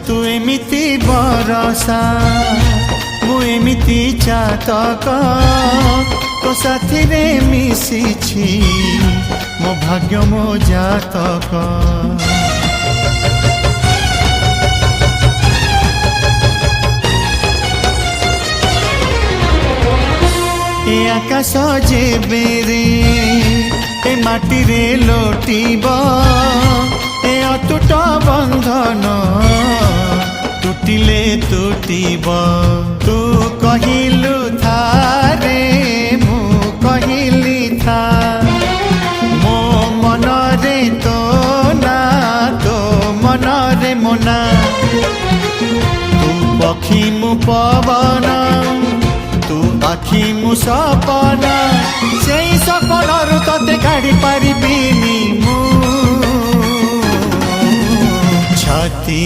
तू एमिति बरसा मु एमिति चातक तो साथी रे मिशिछि मो भाग्य मो जातक। ए आकाश जेबे रे ए माटी रे लोटिब ए अटूट बंधन टूटिले टूटिब। तू कहिलु था रे मु कहिली था मो मन रे तो ना तो मन रे मोना। तू पक्षी मु पवन तू आखि मु सपना से सपनरु तते काढ़ी पारिबिनी मु छाती।